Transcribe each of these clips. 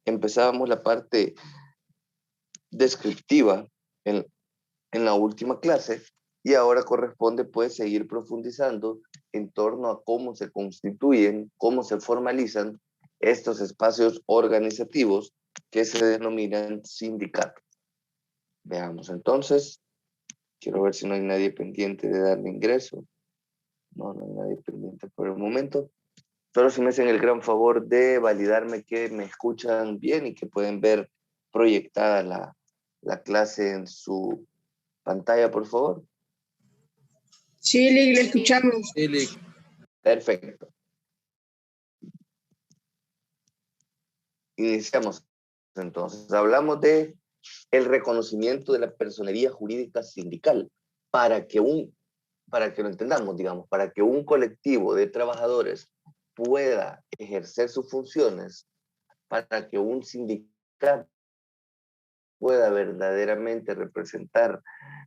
Empezábamos la parte descriptiva en, en la última clase y ahora corresponde pues seguir profundizando en torno a cómo se constituyen, cómo se formalizan estos espacios organizativos que se denominan sindicatos. Veamos entonces, quiero ver si no hay nadie pendiente de darle ingreso. No, no hay nadie pendiente por el momento. Pero si me hacen el gran favor de validarme que me escuchan bien y que pueden ver proyectada la clase en su pantalla, por favor. Sí, Lick, le escuchamos. Sí, Lick. Perfecto. Iniciamos entonces. Hablamos de el reconocimiento de la personería jurídica sindical para que lo entendamos, digamos, para que un colectivo de trabajadores pueda ejercer sus funciones, para que un sindicato pueda verdaderamente representar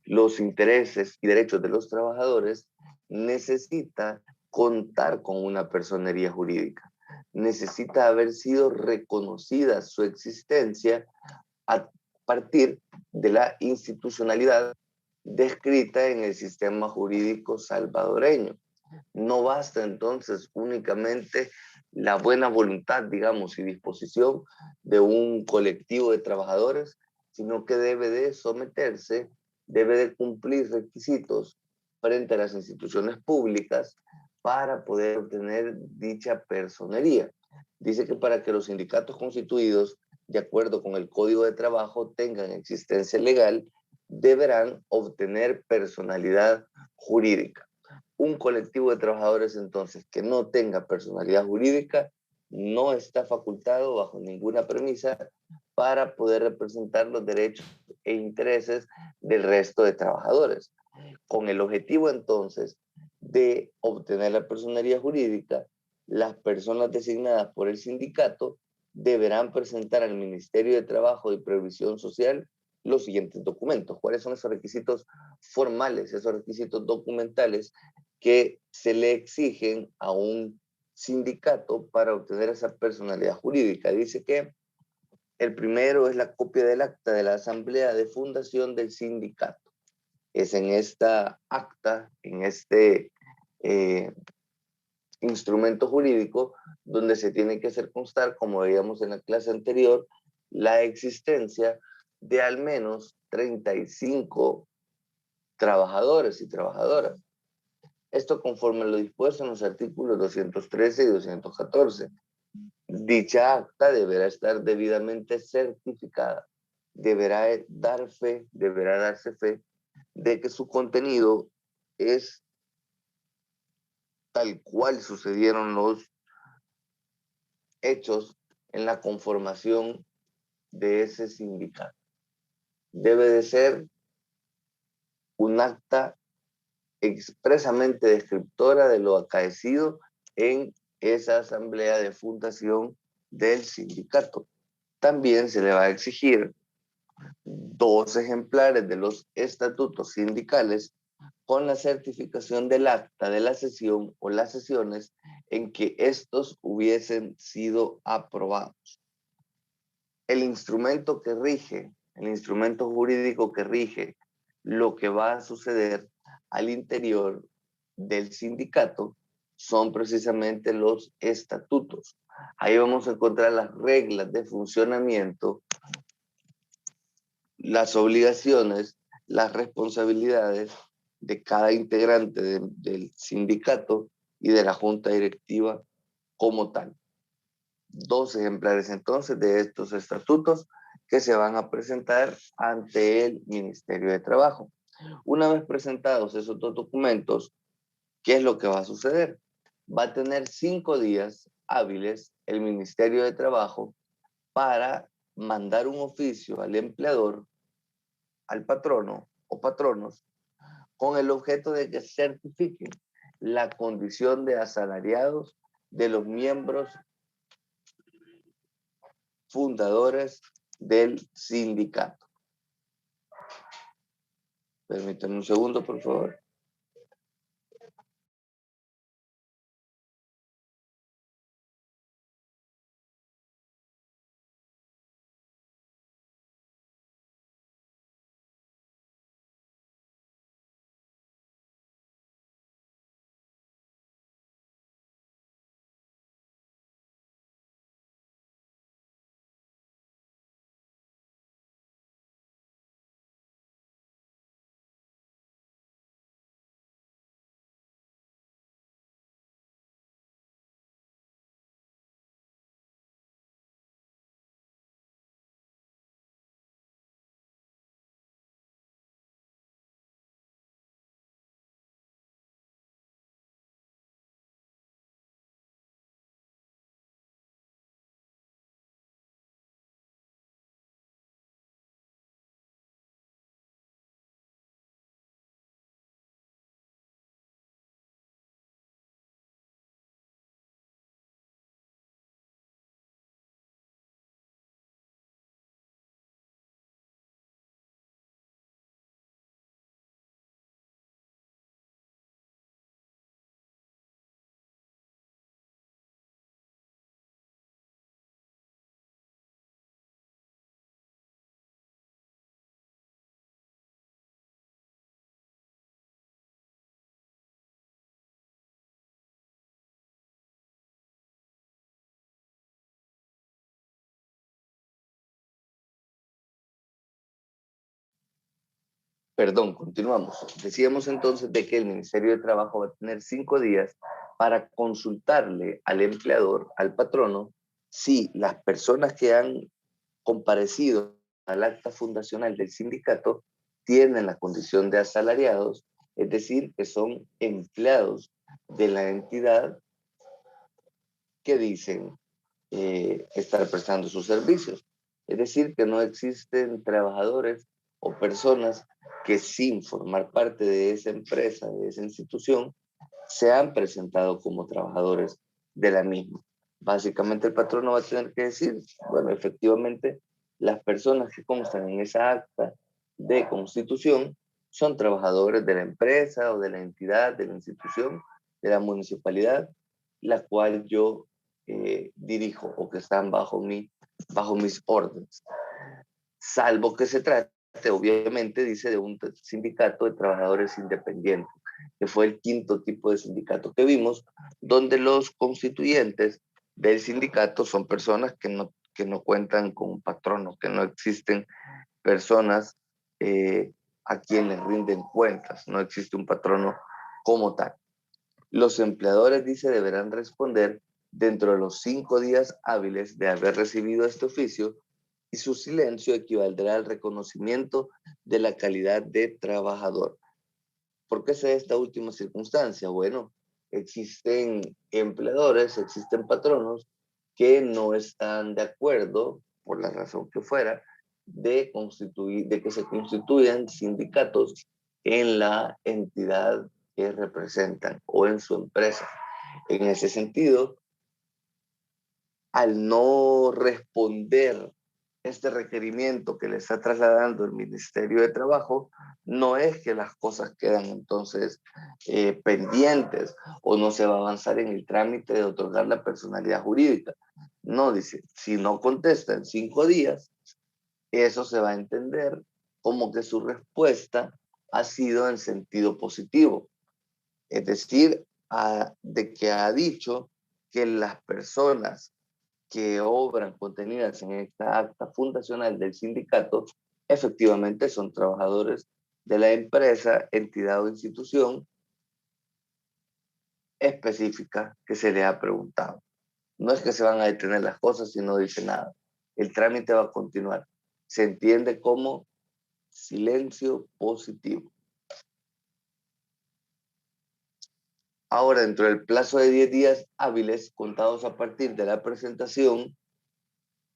los intereses y derechos de los trabajadores, necesita contar con una personería jurídica. Necesita haber sido reconocida su existencia a partir de la institucionalidad descrita en el sistema jurídico salvadoreño. No basta entonces únicamente la buena voluntad, digamos, y disposición de un colectivo de trabajadores, sino que debe de someterse, debe de cumplir requisitos frente a las instituciones públicas para poder obtener dicha personería. Dice que para que los sindicatos constituidos, de acuerdo con el Código de Trabajo, tengan existencia legal, deberán obtener personalidad jurídica. Un colectivo de trabajadores entonces que no tenga personalidad jurídica no está facultado bajo ninguna premisa para poder representar los derechos e intereses del resto de trabajadores. Con el objetivo entonces de obtener la personalidad jurídica, las personas designadas por el sindicato deberán presentar al Ministerio de Trabajo y Previsión Social los siguientes documentos. ¿Cuáles son esos requisitos formales, esos requisitos documentales que se le exigen a un sindicato para obtener esa personalidad jurídica? Dice que el primero es la copia del acta de la asamblea de fundación del sindicato. Es en esta acta, en este instrumento jurídico, donde se tiene que hacer constar, como veíamos en la clase anterior, la existencia de al menos 35 trabajadores y trabajadoras. Esto conforme a lo dispuesto en los artículos 213 y 214. Dicha acta deberá estar debidamente certificada, deberá darse fe de que su contenido es tal cual sucedieron los hechos en la conformación de ese sindicato. Debe de ser un acta expresamente descriptora de lo acaecido en esa asamblea de fundación del sindicato. También se le va a exigir 2 ejemplares de los estatutos sindicales con la certificación del acta de la sesión o las sesiones en que estos hubiesen sido aprobados. El instrumento que rige, el instrumento jurídico que rige lo que va a suceder al interior del sindicato son precisamente los estatutos. Ahí vamos a encontrar las reglas de funcionamiento, las obligaciones, las responsabilidades de cada integrante del sindicato y de la junta directiva como tal. 2 ejemplares entonces de estos estatutos que se van a presentar ante el Ministerio de Trabajo. Una vez presentados esos 2 documentos, ¿qué es lo que va a suceder? Va a tener 5 días hábiles el Ministerio de Trabajo para mandar un oficio al empleador, al patrono o patronos, con el objeto de que certifiquen la condición de asalariados de los miembros fundadores del sindicato. Permítanme un segundo, por favor. Perdón, continuamos. Decíamos entonces de que el Ministerio de Trabajo va a tener 5 días para consultarle al empleador, al patrono, si las personas que han comparecido al acta fundacional del sindicato tienen la condición de asalariados, es decir, que son empleados de la entidad que dicen estar prestando sus servicios. Es decir, que no existen trabajadores o personas que sin formar parte de esa empresa, de esa institución, se han presentado como trabajadores de la misma. Básicamente el patrono va a tener que decir, bueno, efectivamente, las personas que constan en esa acta de constitución son trabajadores de la empresa o de la entidad, de la institución, de la municipalidad, la cual yo dirijo o que están bajo mis órdenes. Salvo que se trate, obviamente, dice de un sindicato de trabajadores independientes, que fue el quinto tipo de sindicato que vimos, donde los constituyentes del sindicato son personas que no cuentan con un patrono, que no existen personas a quienes rinden cuentas, no existe un patrono como tal. Los empleadores, dice, deberán responder dentro de los 5 días hábiles de haber recibido este oficio y su silencio equivaldrá al reconocimiento de la calidad de trabajador. ¿Por qué se da esta última circunstancia? Bueno, existen empleadores, existen patronos que no están de acuerdo, por la razón que fuera, de que se constituyan sindicatos en la entidad que representan o en su empresa. En ese sentido, al no responder este requerimiento que le está trasladando el Ministerio de Trabajo, no es que las cosas quedan entonces pendientes o no se va a avanzar en el trámite de otorgar la personalidad jurídica. No, dice, si no contesta en 5 días, eso se va a entender como que su respuesta ha sido en sentido positivo. Es decir, de que ha dicho que las personas que obran contenidas en esta acta fundacional del sindicato efectivamente son trabajadores de la empresa, entidad o institución específica que se le ha preguntado. No es que se van a detener las cosas y no dice nada. El trámite va a continuar. Se entiende como silencio positivo. Ahora, dentro del plazo de 10 días hábiles contados a partir de la presentación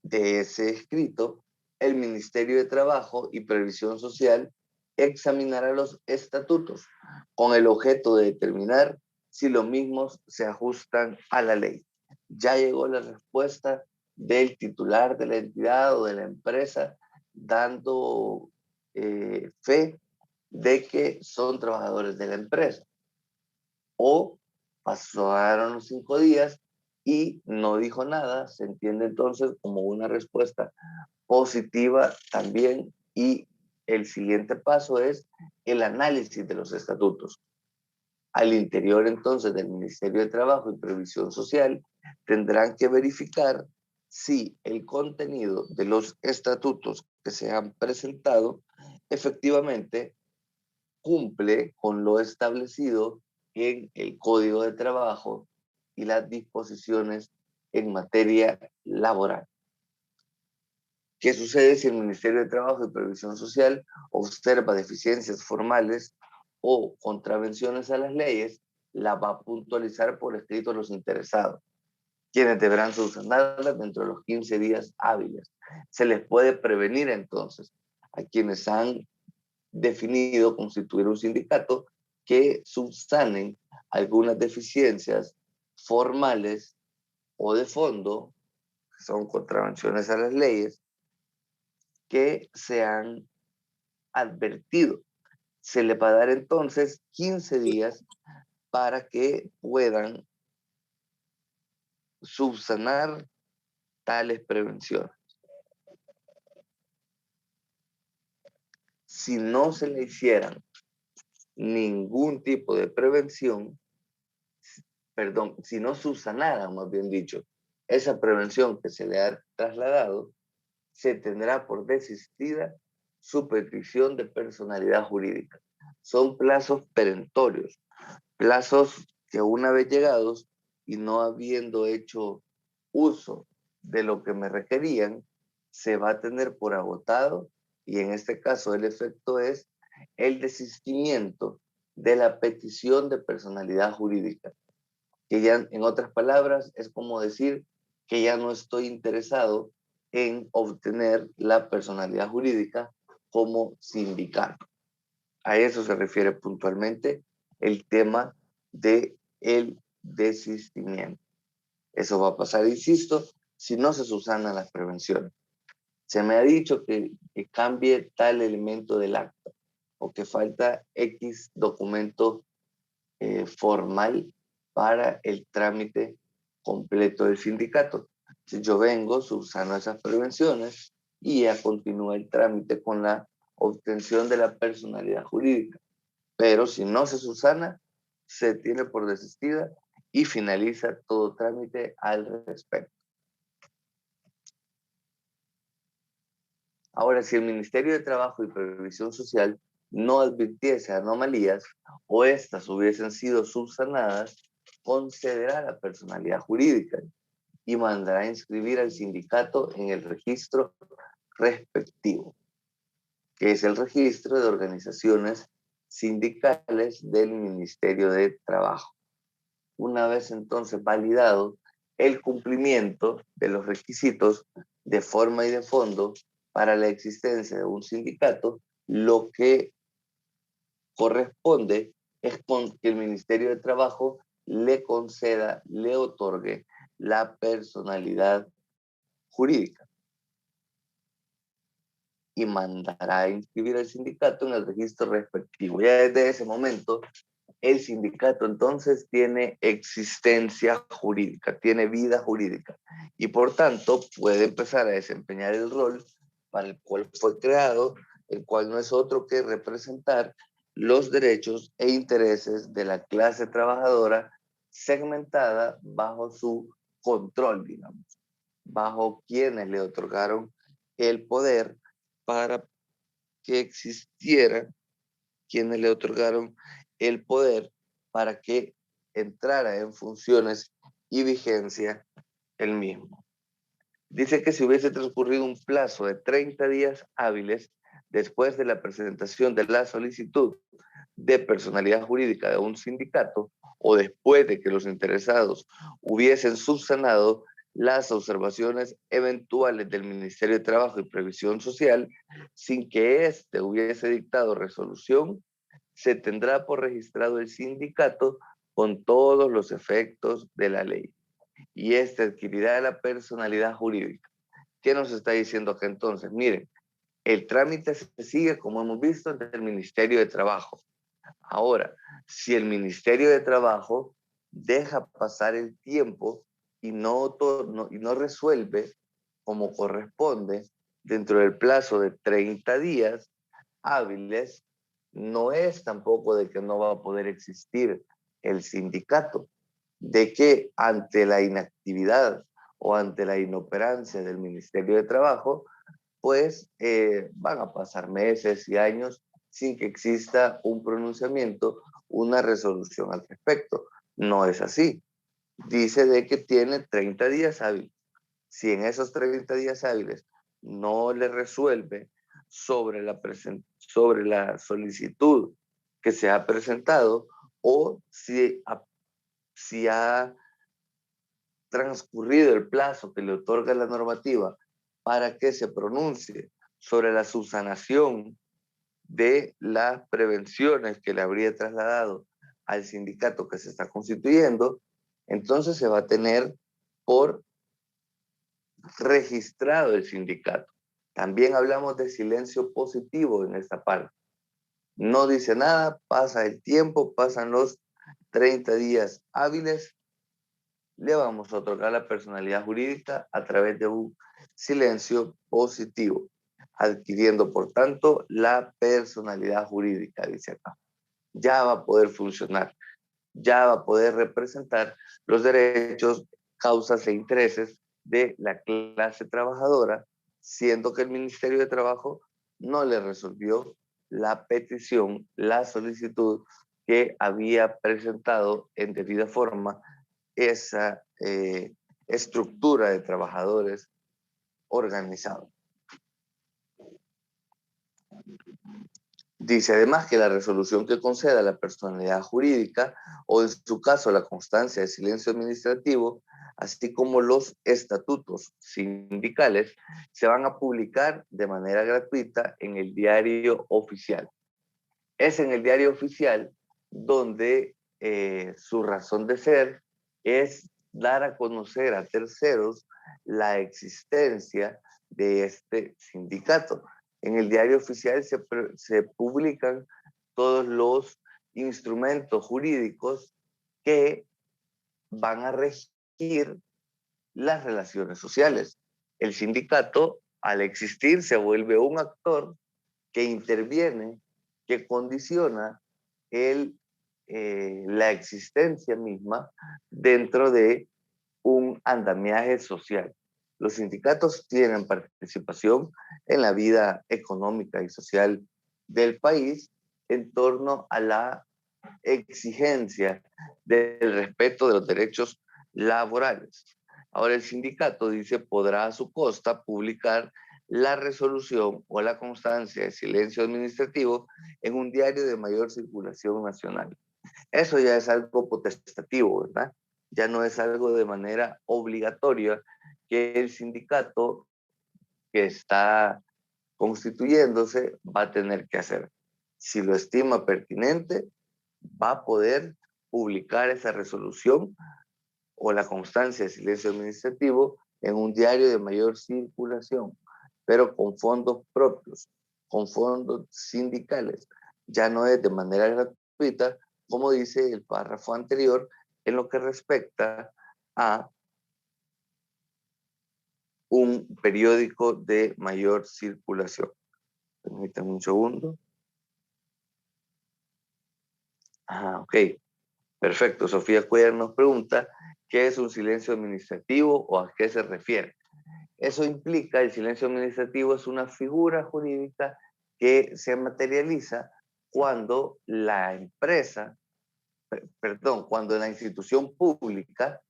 de ese escrito, el Ministerio de Trabajo y Previsión Social examinará los estatutos con el objeto de determinar si los mismos se ajustan a la ley. Ya llegó la respuesta del titular de la entidad o de la empresa dando fe de que son trabajadores de la empresa. O pasaron los 5 días y no dijo nada, se entiende entonces como una respuesta positiva también, y el siguiente paso es el análisis de los estatutos. Al interior entonces del Ministerio de Trabajo y Previsión Social tendrán que verificar si el contenido de los estatutos que se han presentado efectivamente cumple con lo establecido en el Código de Trabajo y las disposiciones en materia laboral. ¿Qué sucede si el Ministerio de Trabajo y Previsión Social observa deficiencias formales o contravenciones a las leyes? La va a puntualizar por escrito a los interesados, quienes deberán subsanarlas dentro de los 15 días hábiles. Se les puede prevenir entonces a quienes han definido constituir un sindicato que subsanen algunas deficiencias formales o de fondo, que son contravenciones a las leyes, que se han advertido. Se le va a dar entonces 15 días para que puedan subsanar tales prevenciones. Si no se le hicieran ningún tipo de prevención, perdón, si no subsanaran, más bien dicho, esa prevención que se le ha trasladado, se tendrá por desistida su petición de personalidad jurídica. Son plazos perentorios, plazos que una vez llegados y no habiendo hecho uso de lo que me requerían, se va a tener por agotado, y en este caso el efecto es el desistimiento de la petición de personalidad jurídica, que ya en otras palabras es como decir que ya no estoy interesado en obtener la personalidad jurídica como sindicato. A eso se refiere puntualmente el tema de el desistimiento. Eso va a pasar, insisto, si no se subsanan las prevenciones. Se me ha dicho que cambie tal elemento del acta o que falta X documento formal para el trámite completo del sindicato. Entonces yo vengo, subsano esas prevenciones y ya continúa el trámite con la obtención de la personalidad jurídica. Pero si no se subsana, se tiene por desistida y finaliza todo trámite al respecto. Ahora, si el Ministerio de Trabajo y Previsión Social no advirtiese anomalías o éstas hubiesen sido subsanadas, concederá la personalidad jurídica y mandará a inscribir al sindicato en el registro respectivo, que es el registro de organizaciones sindicales del Ministerio de Trabajo. Una vez entonces validado el cumplimiento de los requisitos de forma y de fondo para la existencia de un sindicato, lo que corresponde es que el Ministerio de Trabajo le conceda, le otorgue la personalidad jurídica y mandará a inscribir al sindicato en el registro respectivo. Ya desde ese momento, el sindicato entonces tiene existencia jurídica, tiene vida jurídica y por tanto puede empezar a desempeñar el rol para el cual fue creado, el cual no es otro que representar los derechos e intereses de la clase trabajadora segmentada bajo su control, digamos, bajo quienes le otorgaron el poder para que existiera, quienes le otorgaron el poder para que entrara en funciones y vigencia el mismo. Dice que si hubiese transcurrido un plazo de 30 días hábiles después de la presentación de la solicitud de personalidad jurídica de un sindicato o después de que los interesados hubiesen subsanado las observaciones eventuales del Ministerio de Trabajo y Previsión Social sin que éste hubiese dictado resolución, se tendrá por registrado el sindicato con todos los efectos de la ley y éste adquirirá la personalidad jurídica. ¿Qué nos está diciendo acá entonces? Miren, el trámite se sigue, como hemos visto, ante el Ministerio de Trabajo. Ahora, si el Ministerio de Trabajo deja pasar el tiempo y no resuelve como corresponde dentro del plazo de 30 días hábiles, no es tampoco de que no va a poder existir el sindicato, de que ante la inactividad o ante la inoperancia del Ministerio de Trabajo, pues van a pasar meses y años sin que exista un pronunciamiento, una resolución al respecto. No es así. Dice de que tiene 30 días hábiles. Si en esos 30 días hábiles no le resuelve sobre la solicitud que se ha presentado o si ha transcurrido el plazo que le otorga la normativa para que se pronuncie sobre la subsanación de las prevenciones que le habría trasladado al sindicato que se está constituyendo, entonces se va a tener por registrado el sindicato. También hablamos de silencio positivo en esta parte. No dice nada, pasa el tiempo, pasan los 30 días hábiles, le vamos a otorgar la personalidad jurídica a través de un silencio positivo, adquiriendo por tanto la personalidad jurídica, dice acá. Ya va a poder funcionar, ya va a poder representar los derechos, causas e intereses de la clase trabajadora, siendo que el Ministerio de Trabajo no le resolvió la petición, la solicitud que había presentado en debida forma esa estructura de trabajadores organizados. Dice además que la resolución que conceda la personalidad jurídica o en su caso la constancia de silencio administrativo, así como los estatutos sindicales, se van a publicar de manera gratuita en el diario oficial. Es en el diario oficial donde su razón de ser es dar a conocer a terceros la existencia de este sindicato. En el diario oficial se publican todos los instrumentos jurídicos que van a regir las relaciones sociales. El sindicato, al existir, se vuelve un actor que interviene, que condiciona la existencia misma dentro de un andamiaje social. Los sindicatos tienen participación en la vida económica y social del país en torno a la exigencia del respeto de los derechos laborales. Ahora el sindicato dice podrá a su costa publicar la resolución o la constancia de silencio administrativo en un diario de mayor circulación nacional. Eso ya es algo potestativo, ¿verdad? Ya no es algo de manera obligatoria que el sindicato que está constituyéndose va a tener que hacer. Si lo estima pertinente, va a poder publicar esa resolución o la constancia de silencio administrativo en un diario de mayor circulación, pero con fondos propios, con fondos sindicales. Ya no es de manera gratuita, como dice el párrafo anterior, en lo que respecta a un periódico de mayor circulación. Permítanme un segundo. Ok. Perfecto. Sofía Cuellar nos pregunta, ¿qué es un silencio administrativo o a qué se refiere? Eso implica, el silencio administrativo es una figura jurídica que se materializa cuando la empresa, cuando la institución pública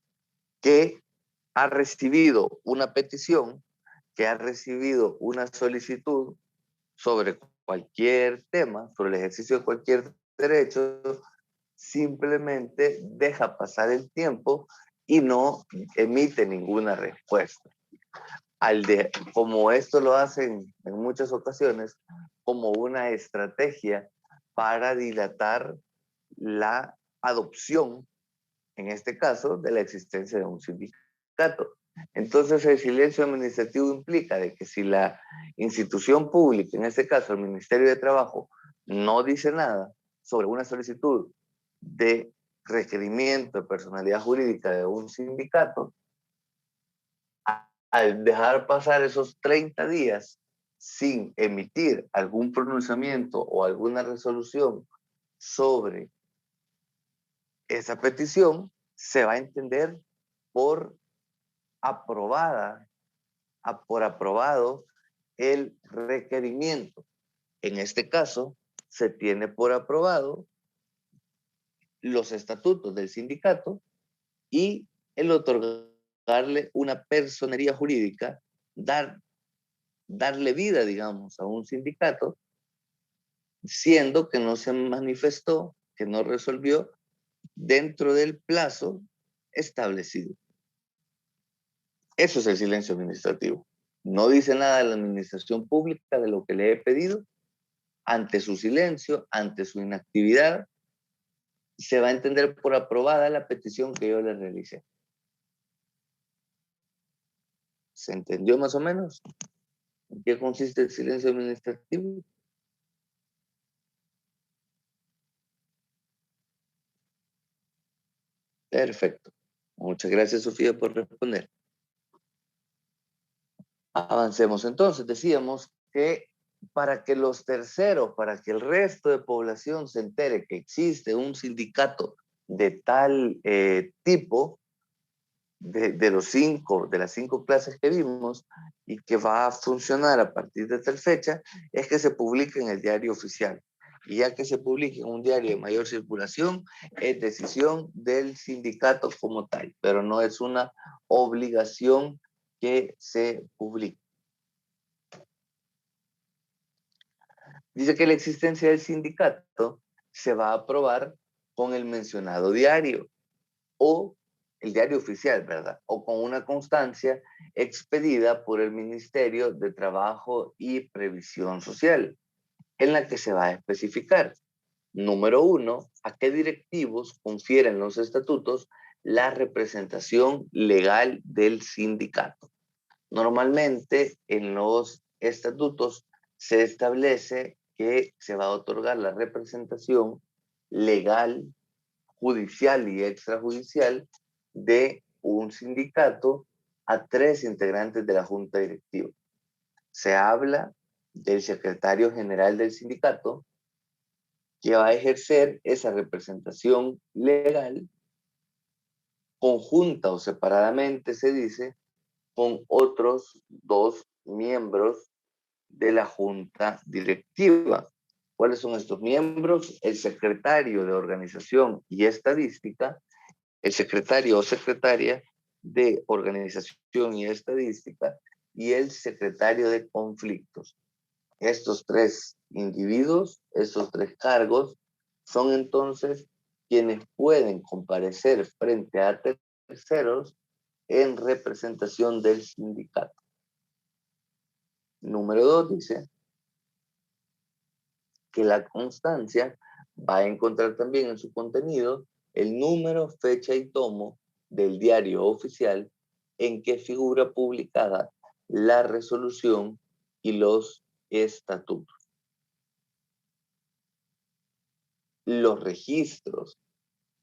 que ha recibido una petición, que ha recibido una solicitud sobre cualquier tema, sobre el ejercicio de cualquier derecho, simplemente deja pasar el tiempo y no emite ninguna respuesta. Como esto lo hacen en muchas ocasiones, como una estrategia para dilatar la adopción, en este caso, de la existencia de un sindicato. Entonces, el silencio administrativo implica de que si la institución pública, en este caso el Ministerio de Trabajo, no dice nada sobre una solicitud de requerimiento de personalidad jurídica de un sindicato, al dejar pasar esos 30 días sin emitir algún pronunciamiento o alguna resolución sobre esa petición, se va a entender por por aprobado el requerimiento. En este caso, se tiene por aprobado los estatutos del sindicato y el otorgarle una personería jurídica, darle vida, digamos, a un sindicato, siendo que no se manifestó, que no resolvió dentro del plazo establecido. Eso es el silencio administrativo. No dice nada de la administración pública de lo que le he pedido. Ante su silencio, ante su inactividad, se va a entender por aprobada la petición que yo le realicé. ¿Se entendió más o menos? ¿En qué consiste el silencio administrativo? Perfecto. Muchas gracias, Sofía, por responder. Avancemos entonces. Decíamos que para que los terceros, para que el resto de población se entere que existe un sindicato de tal tipo, de las cinco clases que vimos y que va a funcionar a partir de tal fecha, es que se publique en el diario oficial. Y ya que se publique en un diario de mayor circulación, es decisión del sindicato como tal, pero no es una obligación que se publique. Dice que la existencia del sindicato se va a aprobar con el mencionado diario o el diario oficial, ¿verdad? O con una constancia expedida por el Ministerio de Trabajo y Previsión Social, en la que se va a especificar, número uno, a qué directivos confieren los estatutos la representación legal del sindicato. Normalmente en los estatutos se establece que se va a otorgar la representación legal, judicial y extrajudicial de un sindicato a 3 integrantes de la junta directiva. Se habla del secretario general del sindicato que va a ejercer esa representación legal conjunta o separadamente, se dice, con otros 2 miembros de la junta directiva. ¿Cuáles son estos miembros? El secretario de organización y estadística, el secretario o secretaria de organización y estadística y el secretario de conflictos. Estos 3 individuos, estos 3 cargos, son entonces quienes pueden comparecer frente a terceros en representación del sindicato. Número 2 dice que la constancia va a encontrar también en su contenido el número, fecha y tomo del diario oficial en que figura publicada la resolución y los estatutos. Los registros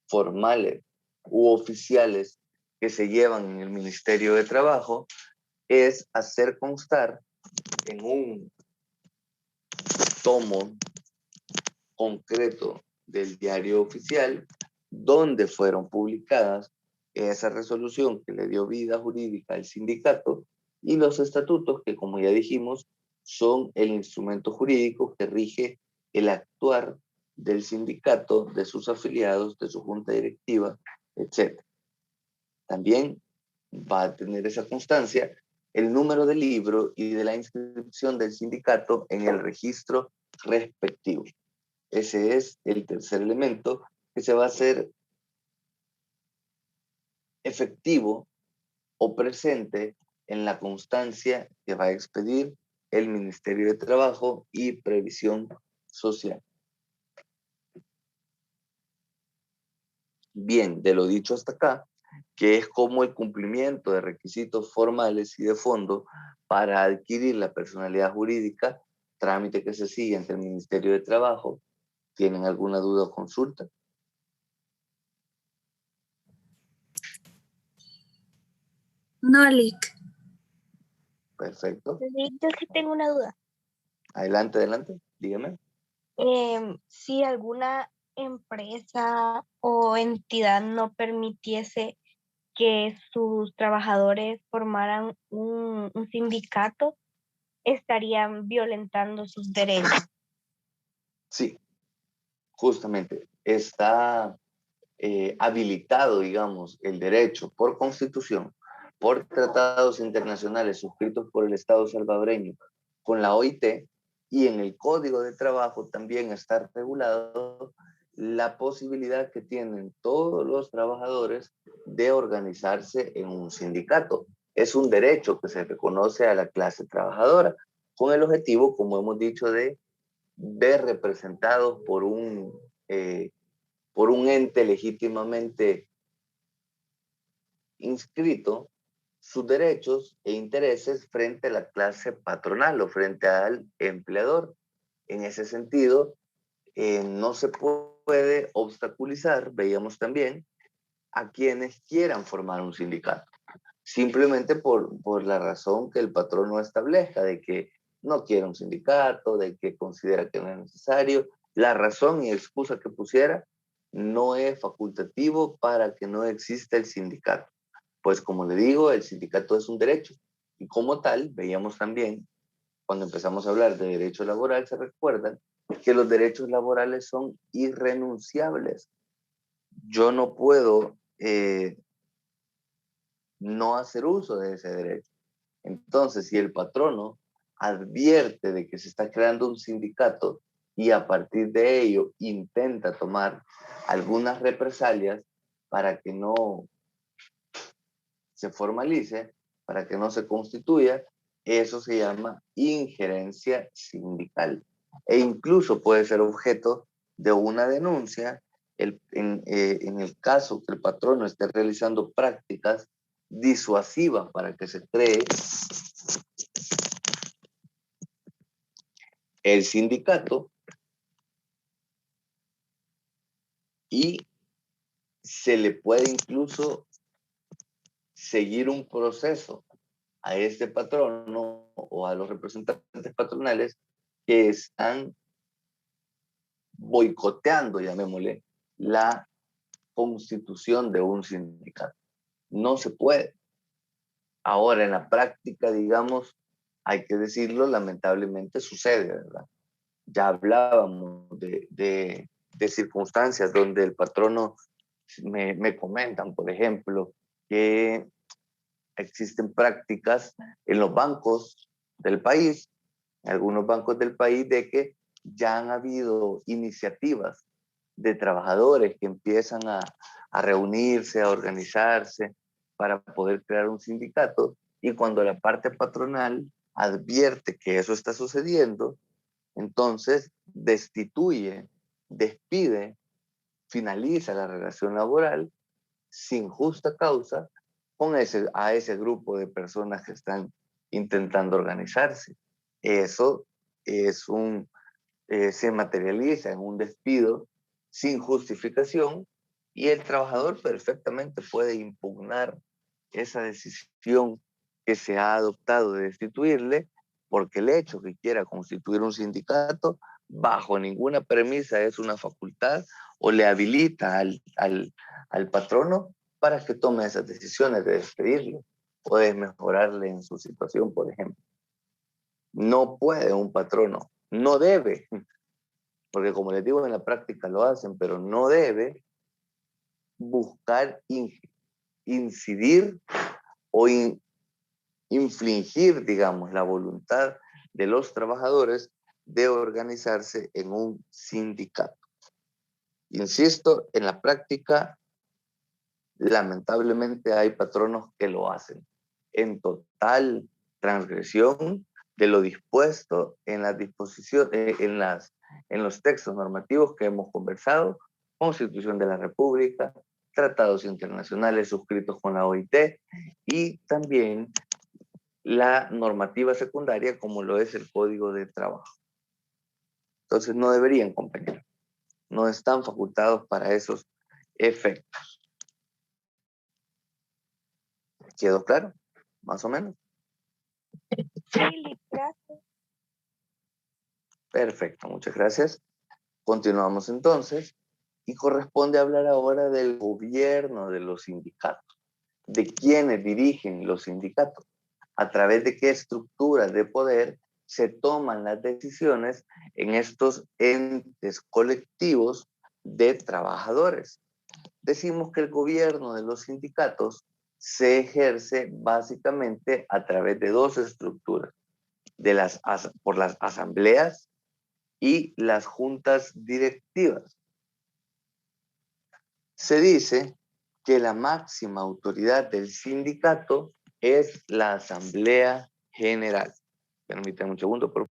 formales u oficiales que se llevan en el Ministerio de Trabajo es hacer constar en un tomo concreto del diario oficial donde fueron publicadas esa resolución que le dio vida jurídica al sindicato y los estatutos que, como ya dijimos, son el instrumento jurídico que rige el actuar del sindicato, de sus afiliados, de su junta directiva, etc. También va a tener esa constancia el número del libro y de la inscripción del sindicato en el registro respectivo. Ese es el tercer elemento que se va a hacer efectivo o presente en la constancia que va a expedir el Ministerio de Trabajo y Previsión Social. Bien, de lo dicho hasta acá, que es como el cumplimiento de requisitos formales y de fondo para adquirir la personalidad jurídica, trámite que se sigue ante el Ministerio de Trabajo. ¿Tienen alguna duda o consulta? No, Lick. Perfecto. Yo sí tengo una duda. Adelante, adelante, dígame. Si alguna empresa o entidad no permitiese que sus trabajadores formaran un sindicato, estarían violentando sus derechos. Sí, justamente está habilitado, digamos, el derecho por constitución, por tratados internacionales suscritos por el Estado salvadoreño con la OIT, y en el Código de Trabajo también está regulado la posibilidad que tienen todos los trabajadores de organizarse en un sindicato. Es un derecho que se reconoce a la clase trabajadora, con el objetivo, como hemos dicho, de ver representados por un ente legítimamente inscrito sus derechos e intereses frente a la clase patronal o frente al empleador. En ese sentido, no se puede obstaculizar, veíamos también, a quienes quieran formar un sindicato, simplemente por la razón que el patrón no establezca, de que no quiere un sindicato, de que considera que no es necesario. La razón y excusa que pusiera no es facultativo para que no exista el sindicato. Pues como le digo, el sindicato es un derecho. Y como tal, veíamos también, cuando empezamos a hablar de derecho laboral, se recuerdan que los derechos laborales son irrenunciables. Yo no puedo no hacer uso de ese derecho. Entonces, si el patrono advierte de que se está creando un sindicato y a partir de ello intenta tomar algunas represalias para que no se formalice, para que no se constituya, eso se llama injerencia sindical. E incluso puede ser objeto de una denuncia en el caso que el patrono esté realizando prácticas disuasivas para que se cree el sindicato y se le puede incluso seguir un proceso a este patrono o a los representantes patronales que están boicoteando, llamémosle, la constitución de un sindicato. No se puede. Ahora, en la práctica, digamos, hay que decirlo, lamentablemente sucede, ¿verdad? Ya hablábamos de circunstancias donde el patrono me comentan, por ejemplo, que existen prácticas en los bancos del país, en algunos bancos del país, de que ya han habido iniciativas de trabajadores que empiezan a reunirse, a organizarse para poder crear un sindicato y cuando la parte patronal advierte que eso está sucediendo, entonces destituye, despide, finaliza la relación laboral sin justa causa a ese grupo de personas que están intentando organizarse. Eso es se materializa en un despido sin justificación y el trabajador perfectamente puede impugnar esa decisión que se ha adoptado de destituirle, porque el hecho que quiera constituir un sindicato bajo ninguna premisa es una facultad o le habilita al patrono para que tome esas decisiones de despedirlo o de mejorarle en su situación, por ejemplo. No puede un patrono, no debe, porque como les digo, en la práctica lo hacen, pero no debe buscar incidir o infligir, digamos, la voluntad de los trabajadores de organizarse en un sindicato. Insisto, en la práctica, lamentablemente hay patronos que lo hacen en total transgresión de lo dispuesto en las disposiciones, en los textos normativos que hemos conversado, Constitución de la República, tratados internacionales suscritos con la OIT y también la normativa secundaria como lo es el Código de Trabajo. Entonces no deberían, compañeros. No están facultados para esos efectos. ¿Quedó claro? Más o menos. Sí, gracias. Perfecto, muchas gracias. Continuamos entonces y corresponde hablar ahora del gobierno de los sindicatos, de quiénes dirigen los sindicatos, a través de qué estructuras de poder se toman las decisiones en estos entes colectivos de trabajadores. Decimos que el gobierno de los sindicatos se ejerce básicamente a través de dos estructuras, por las asambleas y las juntas directivas. Se dice que la máxima autoridad del sindicato es la Asamblea General. Permítanme un segundo, por favor.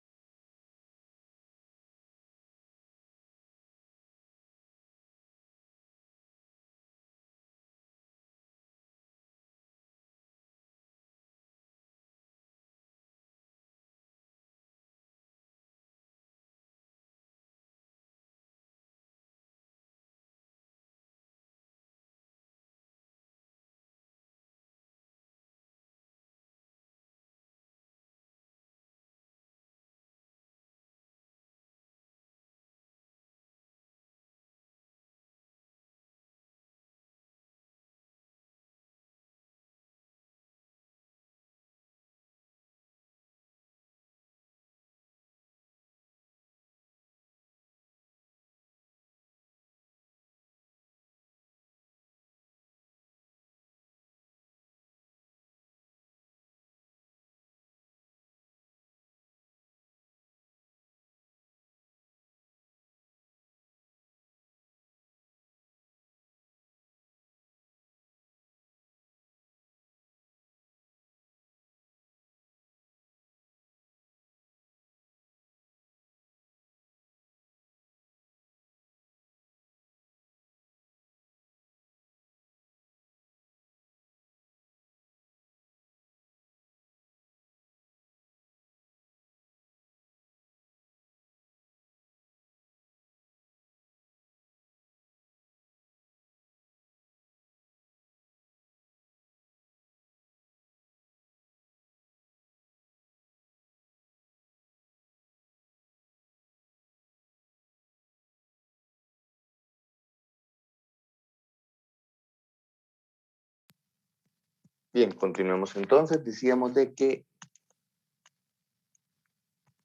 Bien, continuemos entonces. Decíamos de que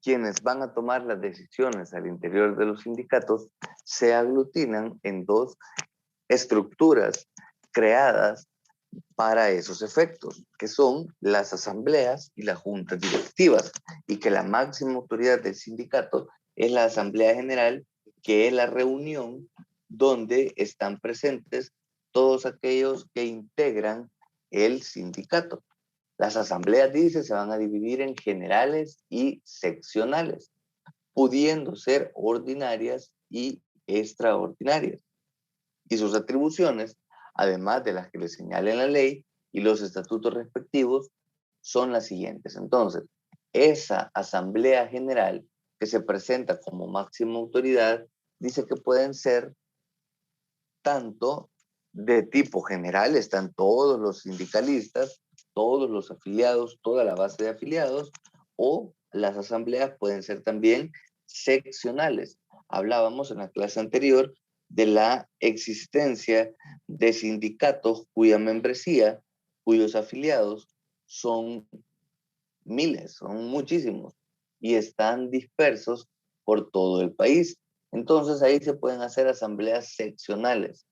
quienes van a tomar las decisiones al interior de los sindicatos se aglutinan en dos estructuras creadas para esos efectos, que son las asambleas y las juntas directivas, y que la máxima autoridad del sindicato es la Asamblea General, que es la reunión donde están presentes todos aquellos que integran el sindicato. Las asambleas, dice, se van a dividir en generales y seccionales, pudiendo ser ordinarias y extraordinarias. Y sus atribuciones, además de las que le señala en la ley y los estatutos respectivos, son las siguientes. Entonces, esa asamblea general que se presenta como máxima autoridad, dice que pueden ser tanto de tipo general, están todos los sindicalistas, todos los afiliados, toda la base de afiliados, o las asambleas pueden ser también seccionales. Hablábamos en la clase anterior de la existencia de sindicatos cuya membresía, cuyos afiliados son miles, son muchísimos, y están dispersos por todo el país. Entonces ahí se pueden hacer asambleas seccionales,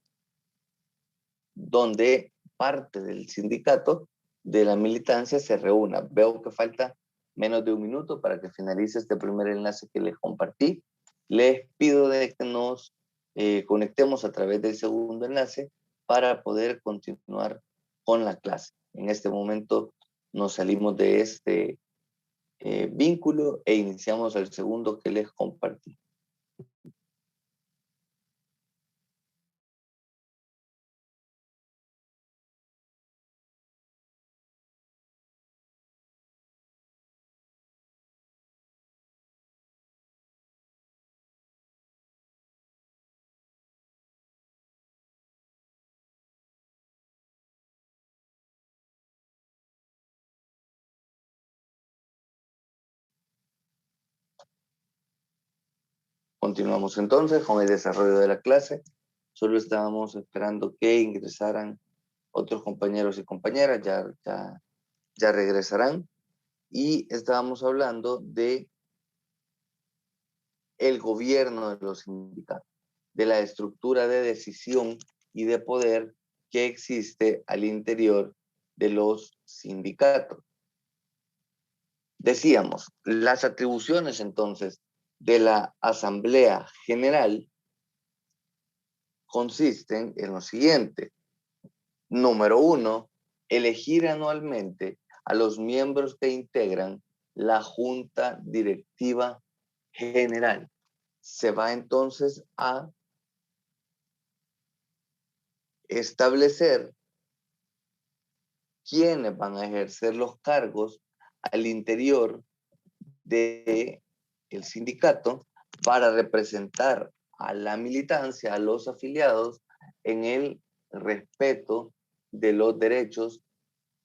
donde parte del sindicato de la militancia se reúna. Veo que falta menos de un minuto para que finalice este primer enlace que les compartí. Les pido de que nos conectemos a través del segundo enlace para poder continuar con la clase. En este momento nos salimos de este vínculo e iniciamos el segundo que les compartí. Continuamos entonces con el desarrollo de la clase. Solo estábamos esperando que ingresaran otros compañeros y compañeras, ya regresarán. Y estábamos hablando de el gobierno de los sindicatos, de la estructura de decisión y de poder que existe al interior de los sindicatos. Decíamos, las atribuciones entonces de la Asamblea General consisten en lo siguiente. Número 1, elegir anualmente a los miembros que integran la Junta Directiva General. Se va entonces a establecer quiénes van a ejercer los cargos al interior del sindicato para representar a la militancia, a los afiliados, en el respeto de los derechos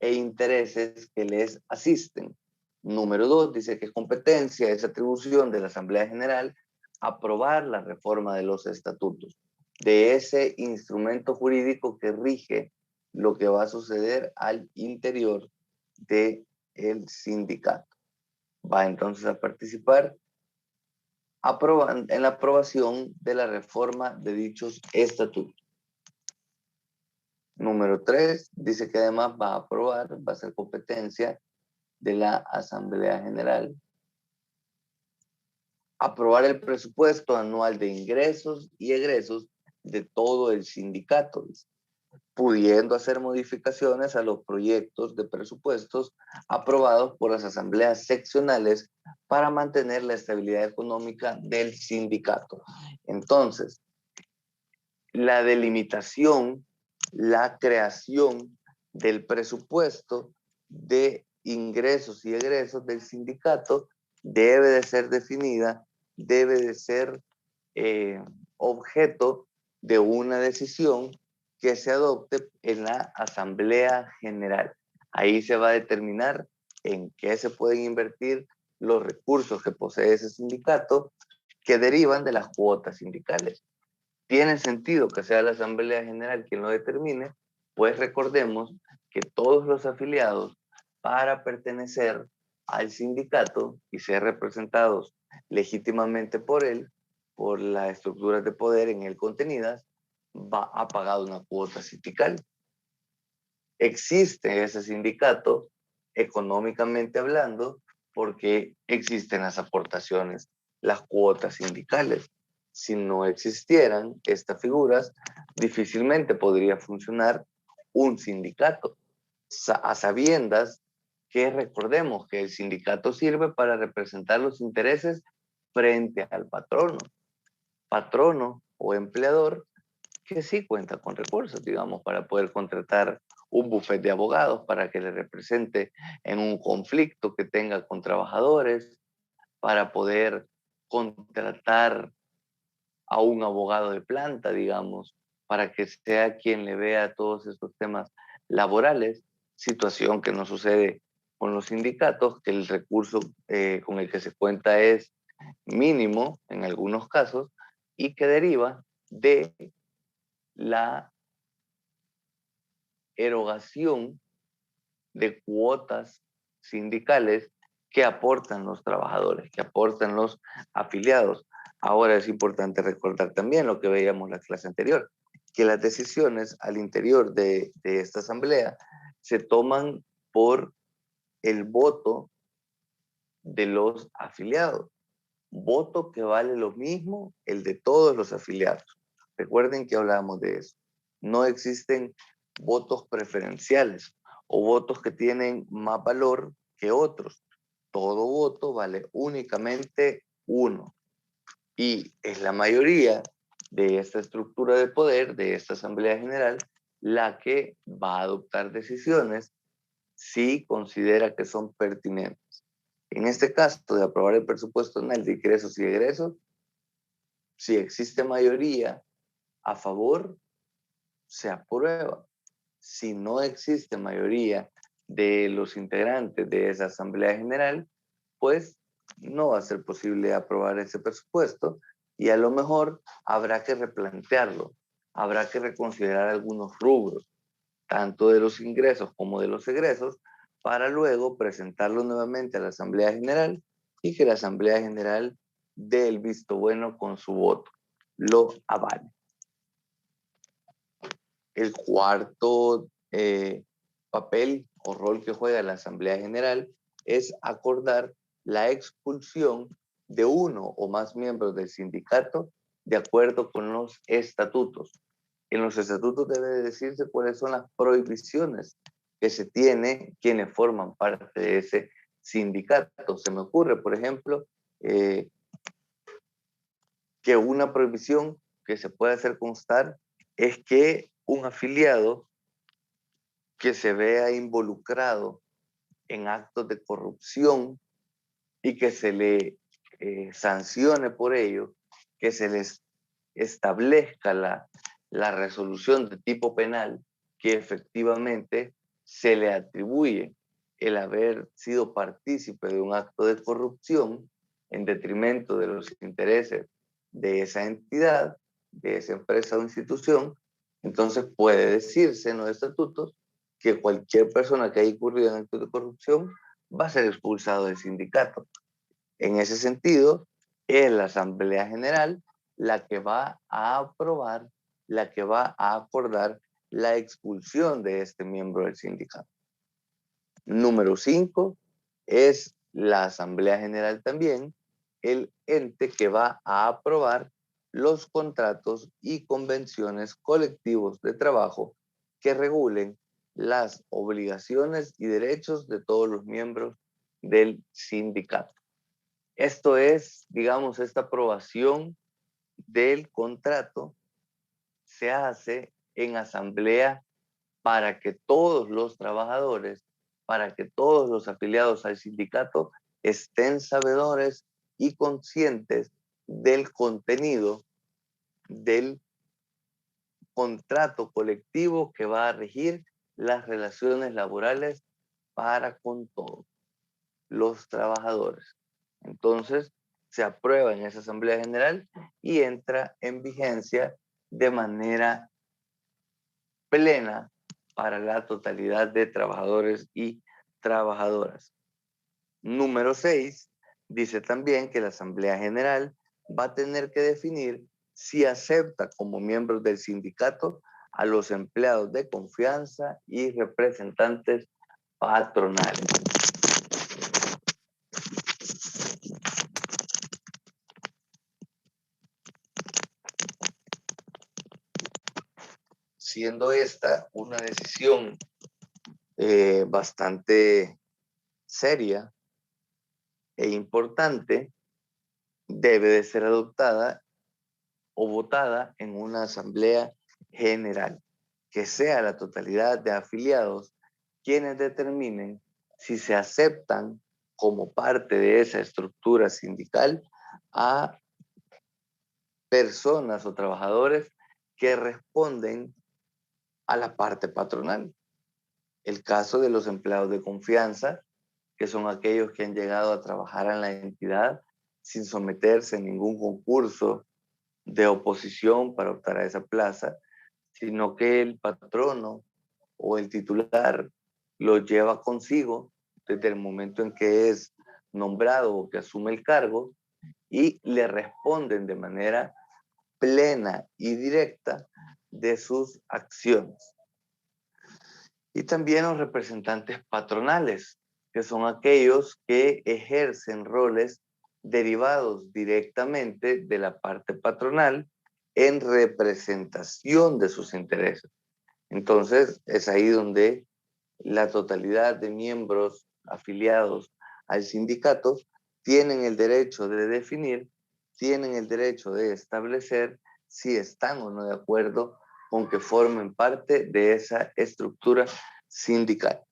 e intereses que les asisten. Número 2, dice que es competencia, es atribución de la Asamblea General aprobar la reforma de los estatutos, de ese instrumento jurídico que rige lo que va a suceder al interior del sindicato. Va entonces a participar en la aprobación de la reforma de dichos estatutos. Número 3, dice que además va a aprobar, va a ser competencia de la Asamblea General, aprobar el presupuesto anual de ingresos y egresos de todo el sindicato, pudiendo hacer modificaciones a los proyectos de presupuestos aprobados por las asambleas seccionales para mantener la estabilidad económica del sindicato. Entonces, la delimitación, la creación del presupuesto de ingresos y egresos del sindicato debe de ser definida, debe de ser objeto de una decisión que se adopte en la Asamblea General. Ahí se va a determinar en qué se pueden invertir los recursos que posee ese sindicato que derivan de las cuotas sindicales. Tiene sentido que sea la Asamblea General quien lo determine, pues recordemos que todos los afiliados, para pertenecer al sindicato y ser representados legítimamente por él, por las estructuras de poder en él contenidas, va a pagar una cuota sindical. Existe ese sindicato, económicamente hablando, porque existen las aportaciones, las cuotas sindicales. Si no existieran estas figuras, difícilmente podría funcionar un sindicato, a sabiendas que recordemos que el sindicato sirve para representar los intereses frente al patrono o empleador que sí cuenta con recursos, digamos, para poder contratar un bufete de abogados para que le represente en un conflicto que tenga con trabajadores, para poder contratar a un abogado de planta, digamos, para que sea quien le vea todos estos temas laborales, situación que no sucede con los sindicatos, que el recurso con el que se cuenta es mínimo en algunos casos y que deriva de la erogación de cuotas sindicales que aportan los trabajadores, que aportan los afiliados. Ahora es importante recordar también lo que veíamos en la clase anterior, que las decisiones al interior de esta asamblea se toman por el voto de los afiliados. Voto que vale lo mismo el de todos los afiliados. Recuerden que hablábamos de eso. No existen votos preferenciales o votos que tienen más valor que otros. Todo voto vale únicamente uno. Y es la mayoría de esta estructura de poder, de esta Asamblea General, la que va a adoptar decisiones si considera que son pertinentes. En este caso de aprobar el presupuesto anual de ingresos y egresos, si existe mayoría a favor, se aprueba. Si no existe mayoría de los integrantes de esa Asamblea General, pues no va a ser posible aprobar ese presupuesto y a lo mejor habrá que replantearlo, habrá que reconsiderar algunos rubros, tanto de los ingresos como de los egresos, para luego presentarlo nuevamente a la Asamblea General y que la Asamblea General dé el visto bueno con su voto, lo avale. El cuarto papel o rol que juega la Asamblea General es acordar la expulsión de uno o más miembros del sindicato de acuerdo con los estatutos. En los estatutos debe decirse cuáles son las prohibiciones que se tiene quienes forman parte de ese sindicato. Se me ocurre, por ejemplo, que una prohibición que se puede hacer constar es que un afiliado que se vea involucrado en actos de corrupción y que se le sancione por ello, que se les establezca la resolución de tipo penal que efectivamente se le atribuye el haber sido partícipe de un acto de corrupción en detrimento de los intereses de esa entidad, de esa empresa o institución, entonces puede decirse en los estatutos que cualquier persona que haya incurrido en actos de corrupción va a ser expulsado del sindicato. En ese sentido, es la Asamblea General la que va a aprobar, la que va a acordar la expulsión de este miembro del sindicato. Número 5, es la Asamblea General también el ente que va a aprobar los contratos y convenciones colectivos de trabajo que regulen las obligaciones y derechos de todos los miembros del sindicato. Esto es, digamos, esta aprobación del contrato se hace en asamblea para que todos los trabajadores, para que todos los afiliados al sindicato estén sabedores y conscientes del contenido del contrato colectivo que va a regir las relaciones laborales para con todos los trabajadores. Entonces, se aprueba en esa Asamblea General y entra en vigencia de manera plena para la totalidad de trabajadores y trabajadoras. Número 6, dice también que la Asamblea General va a tener que definir si acepta como miembros del sindicato a los empleados de confianza y representantes patronales. Siendo esta una decisión bastante seria e importante, debe de ser adoptada o votada en una asamblea general, que sea la totalidad de afiliados quienes determinen si se aceptan como parte de esa estructura sindical a personas o trabajadores que responden a la parte patronal. El caso de los empleados de confianza, que son aquellos que han llegado a trabajar en la entidad sin someterse a ningún concurso de oposición para optar a esa plaza, sino que el patrono o el titular lo lleva consigo desde el momento en que es nombrado o que asume el cargo y le responden de manera plena y directa de sus acciones. Y también los representantes patronales, que son aquellos que ejercen roles derivados directamente de la parte patronal en representación de sus intereses. Entonces, es ahí donde la totalidad de miembros afiliados al sindicato tienen el derecho de definir, tienen el derecho de establecer si están o no de acuerdo con que formen parte de esa estructura sindical.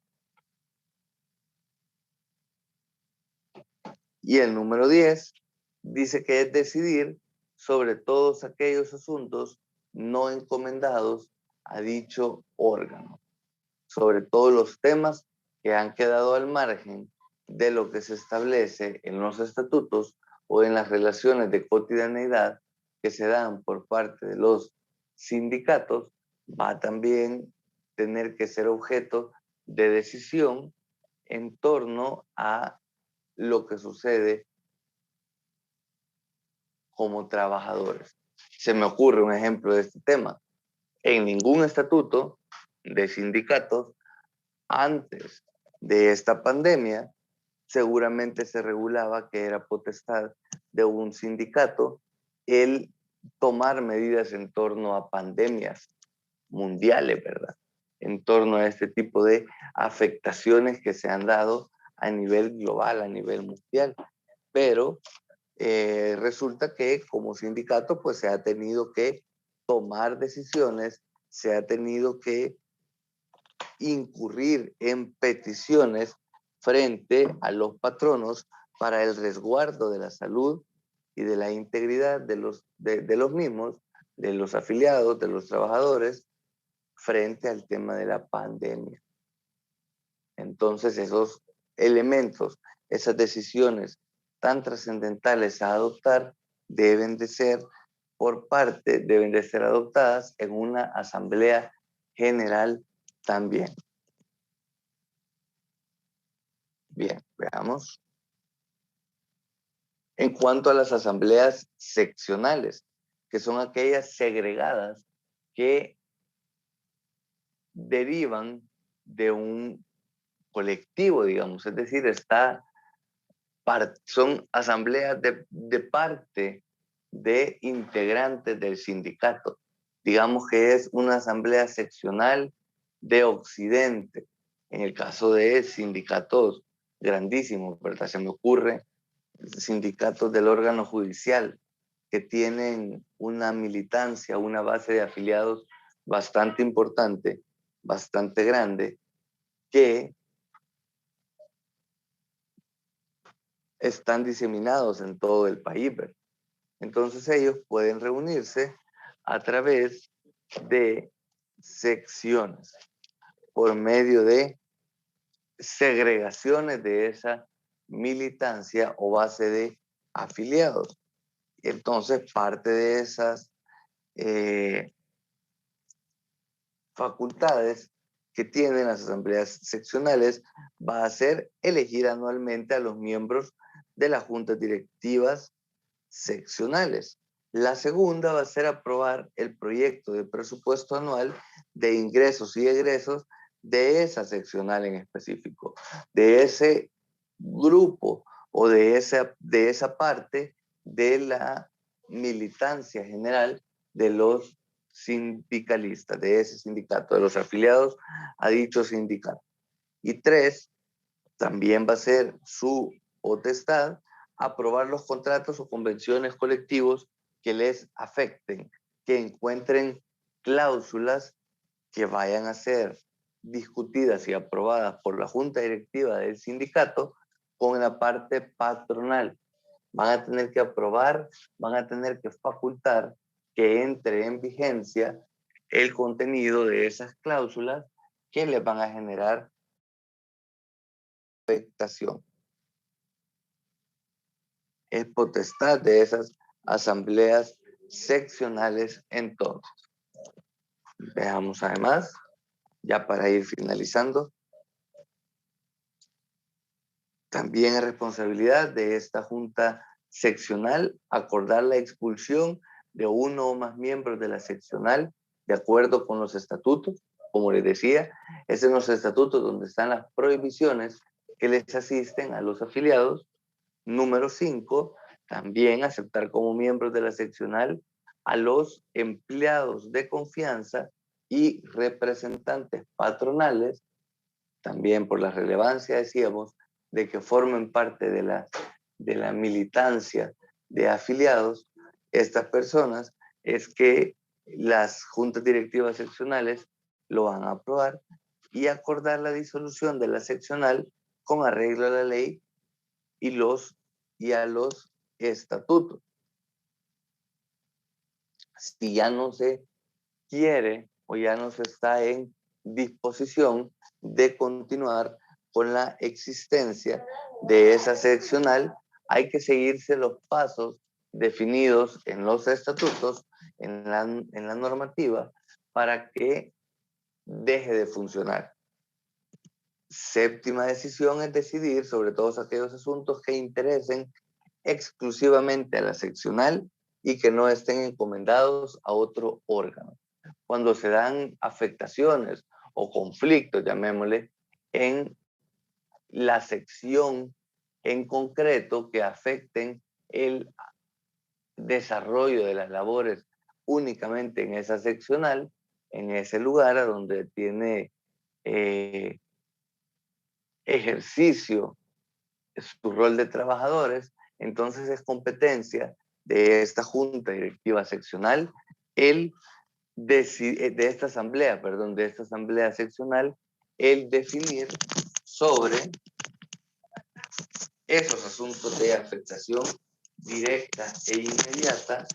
Y el número 10 dice que es decidir sobre todos aquellos asuntos no encomendados a dicho órgano, sobre todos los temas que han quedado al margen de lo que se establece en los estatutos o en las relaciones de cotidianeidad que se dan por parte de los sindicatos, va a también tener que ser objeto de decisión en torno a lo que sucede como trabajadores. Se me ocurre un ejemplo de este tema. En ningún estatuto de sindicatos antes de esta pandemia seguramente se regulaba que era potestad de un sindicato el tomar medidas en torno a pandemias mundiales, ¿verdad? En torno a este tipo de afectaciones que se han dado a nivel global, a nivel mundial. Pero resulta que como sindicato pues se ha tenido que tomar decisiones, se ha tenido que incurrir en peticiones frente a los patronos para el resguardo de la salud y de la integridad de los mismos, de los afiliados, de los trabajadores, frente al tema de la pandemia. Entonces esos elementos, esas decisiones tan trascendentales a adoptar deben de ser adoptadas en una asamblea general también. Bien, veamos. En cuanto a las asambleas seccionales, que son aquellas segregadas que derivan de un colectivo, digamos, es decir, son asambleas de parte de integrantes del sindicato. Digamos que es una asamblea seccional de Occidente. En el caso de sindicatos grandísimos, ¿verdad? Se me ocurre sindicatos del órgano judicial que tienen una militancia, una base de afiliados bastante importante, bastante grande, que están diseminados en todo el país, ¿verdad? Entonces ellos pueden reunirse a través de secciones por medio de segregaciones de esa militancia o base de afiliados. Entonces parte de esas facultades que tienen las asambleas seccionales va a ser elegir anualmente a los miembros de las juntas directivas seccionales. La segunda va a ser aprobar el proyecto de presupuesto anual de ingresos y egresos de esa seccional en específico, de ese grupo o de esa parte de la militancia general de los sindicalistas, de ese sindicato, de los afiliados a dicho sindicato. Y 3, también va a ser su potestad aprobar los contratos o convenciones colectivos que les afecten, que encuentren cláusulas que vayan a ser discutidas y aprobadas por la junta directiva del sindicato con la parte patronal. Van a tener que aprobar, van a tener que facultar que entre en vigencia el contenido de esas cláusulas que les van a generar afectación. Es potestad de esas asambleas seccionales entonces. Veamos además, ya para ir finalizando, también es responsabilidad de esta junta seccional acordar la expulsión de uno o más miembros de la seccional de acuerdo con los estatutos. Como les decía, es en los estatutos donde están las prohibiciones que les asisten a los afiliados. Número 5, también aceptar como miembros de la seccional a los empleados de confianza y representantes patronales, también por la relevancia, decíamos, de que formen parte de la militancia de afiliados. Estas personas es que las juntas directivas seccionales lo van a aprobar y acordar la disolución de la seccional con arreglo a la ley y a los estatutos. Si ya no se quiere o ya no se está en disposición de continuar con la existencia de esa seccional, hay que seguirse los pasos definidos en los estatutos, en la normativa, para que deje de funcionar. Séptima decisión es decidir sobre todos aquellos asuntos que interesen exclusivamente a la seccional y que no estén encomendados a otro órgano. Cuando se dan afectaciones o conflictos, llamémosle, en la sección en concreto que afecten el desarrollo de las labores únicamente en esa seccional, en ese lugar a donde tiene ejercicio su rol de trabajadores, entonces es competencia de esta junta directiva seccional de esta asamblea seccional, el definir sobre esos asuntos de afectación directa e inmediata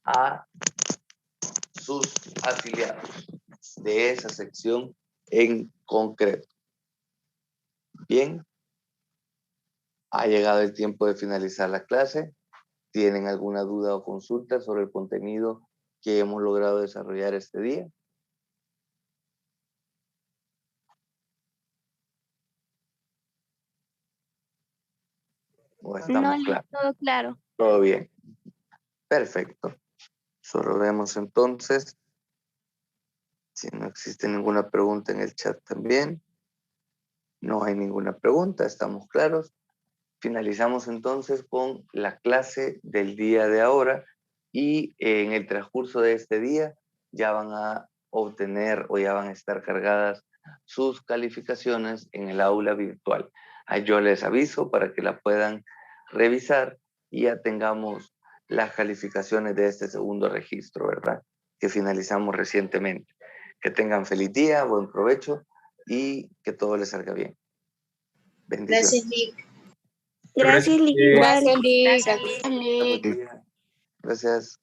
a sus afiliados de esa sección en concreto. Bien, ha llegado el tiempo de finalizar la clase. ¿Tienen alguna duda o consulta sobre el contenido que hemos logrado desarrollar este día? ¿O estamos claros? Todo claro. Todo bien. Perfecto. Solo vemos entonces si no existe ninguna pregunta en el chat también. No hay ninguna pregunta, estamos claros. Finalizamos entonces con la clase del día de ahora y en el transcurso de este día ya van a obtener o ya van a estar cargadas sus calificaciones en el aula virtual. Ahí yo les aviso para que la puedan revisar y ya tengamos las calificaciones de este segundo registro, ¿verdad? Que finalizamos recientemente. Que tengan feliz día, buen provecho y que todo les salga bien. Bendiciones. Gracias, Lick. Gracias, Lick. Gracias, Lick. Gracias.